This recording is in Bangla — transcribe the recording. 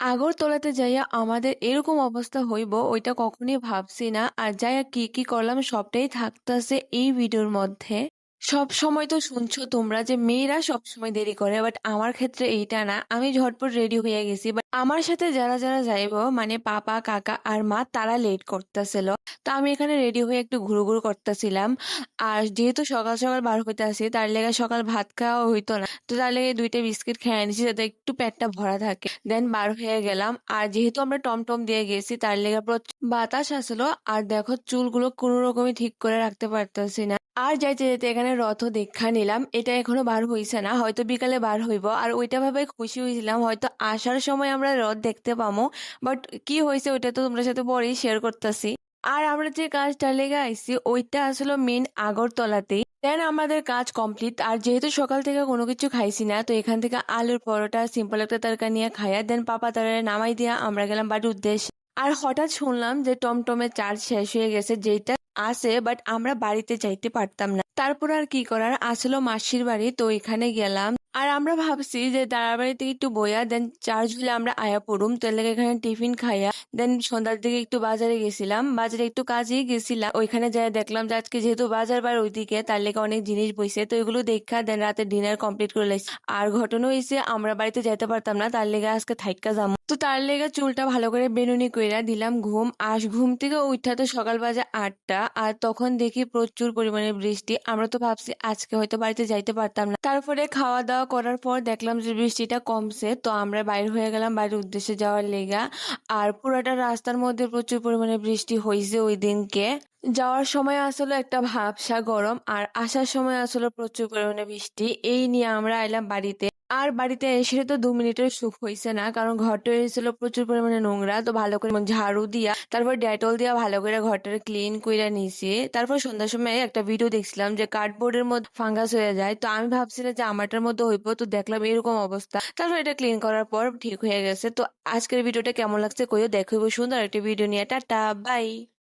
আগরতলাতে যাইয়া আমাদের এরকম অবস্থা হইব ওইটা কখনোই ভাবছি না। আর যাইয়া কি, কি করলাম সবটাই থাকতাছে এই ভিডিওর মধ্যে। সবসময় তো শুনছো তোমরা যে মেয়েরা সবসময় দেরি করে। বাট আমার ক্ষেত্রে এইটা না। আমি ঝটপট রেডি হইয়া গেছি। বাট আমার সাথে যারা যাইবো মানে পাপা, কাকা আর মা তারা লেট করতেছিল। তো আমি এখানে রেডি হয়ে একটু ঘুরুঘুরু করতেছিলাম। আর যেহেতু সকাল বার হইতাছি তার লেগে সকাল ভাত খাওয়া হইতো না। তো তার লেগে ২ টা বিস্কিট খেয়ে নিছি যাতে একটু পেটটা ভরা থাকে। দেন বার হয়ে গেলাম। আর যেহেতু আমরা টমটম দিয়ে গেছি তার লেগে প্রচুর বাতাস আসলো। আর দেখো চুলগুলো কোনো রকমই ঠিক করে রাখতে পারতেছি না। আর যাইতে যেতে এখানে রথও দেখা নিলাম। এটা এখনো বার হইছে না, হয়তো বিকালে বার হইব। আর ওইটা ভাবে খুশি হয়েছিলাম হয়তো আসার সময় আমরা রথ দেখতে পামো। বাট কি হয়েছে ওইটা তো তোমার সাথে পরেই শেয়ার করতেছি। আর আমরা যে কাজটা লেগে আইছি ওইটা আসলে মেন আগরতলাতেই। দেন আমাদের কাজ কমপ্লিট। আর যেহেতু সকাল থেকে কোনো কিছু খাইছি না তো এখান থেকে আলুর পরোটা সিম্পল একটা তরকারি নিয়ে খাইয়া দেন পাপা তারা নামাই দিয়া আমরা গেলাম বাড়ির উদ্দেশ্যে। আর হঠাৎ শুনলাম যে টমটমের চার্জ শেষ হয়ে গেছে, যেটা আছে বাট আমরা বাড়িতে যাইতে পারতাম না। তারপর আর কি করার, আসলো মাসির বাড়ি তো এখানে গেলাম। আর আমরা ভাবছি যে দাদার বাড়িতে একটু বইয়া দেন চার্জ হলে আমরা আয়া পড়ুম। তো এর লেগে এখানে টিফিন খাইয়া দেন সন্ধ্যার দিকে একটু বাজারে গেছিলাম। বাজারে একটু কাজেই গেছিলাম। ওইখানে যাই দেখলাম যে আজকে যেহেতু বাজার বার ওইদিকে তার লেগে অনেক জিনিস বইছে। তো এগুলো দেখা দেন রাতে ডিনার কমপ্লিট করে লাইছি। আর ঘটনা হইছে আমরা বাড়িতে যাইতে পারতাম না, তার লেগে আজকে থাইক্কা যাম। তো তার লেগে চুলটা ভালো করে বেনুনি কইরা দিলাম ঘুম। আর ঘুম থেকে উঠা তো সকাল বাজে ৮টা। আর তখন দেখি প্রচুর পরিমাণে বৃষ্টি। আমরা তো ভাবছি আজকে হয়তো বাড়িতে যাইতে পারতাম না। তারপরে খাওয়া দাওয়া করার পর দেখলাম যে বৃষ্টিটা কমছে। তো আমরা বাইর হয়ে গেলাম বাড়ির উদ্দেশ্যে যাওয়ার লেগা। আর পুরাটা রাস্তার মধ্যে প্রচুর পরিমাণে বৃষ্টি হয়েছে ওই দিনকে। যাওয়ার সময় আসলে একটা ভাবসা গরম আর আসার সময় আসলে প্রচুর পরিমাণে বৃষ্টি। এই নিয়ে আমরা আইলাম বাড়িতে। আর বাড়িতে এসে তো ২ মিনিটের সুখ হইছে না, কারণ ঘরটা হয়েছিল প্রচুর পরিমাণে নোংরা। তো ভালো করে ঝাড়ু দিয়া তারপর ডেটল দিয়া ভালো করে ঘরটা ক্লিন কইরা নিছি। তারপর সন্ধ্যার সময় একটা ভিডিও দেখছিলাম যে কার্ডবোর্ডের মধ্যে ফাঙ্গাস হয়ে যায়। তো আমি ভাবছিলাম যে আমারটার মধ্যে হইব, তো দেখলাম এরকম অবস্থা। তারপর এটা ক্লিন করার পর ঠিক হয়ে গেছে। তো আজকের ভিডিওটা কেমন লাগছে কইও, দেখো সুন্দর একটা ভিডিও নিয়ে। Tata bye.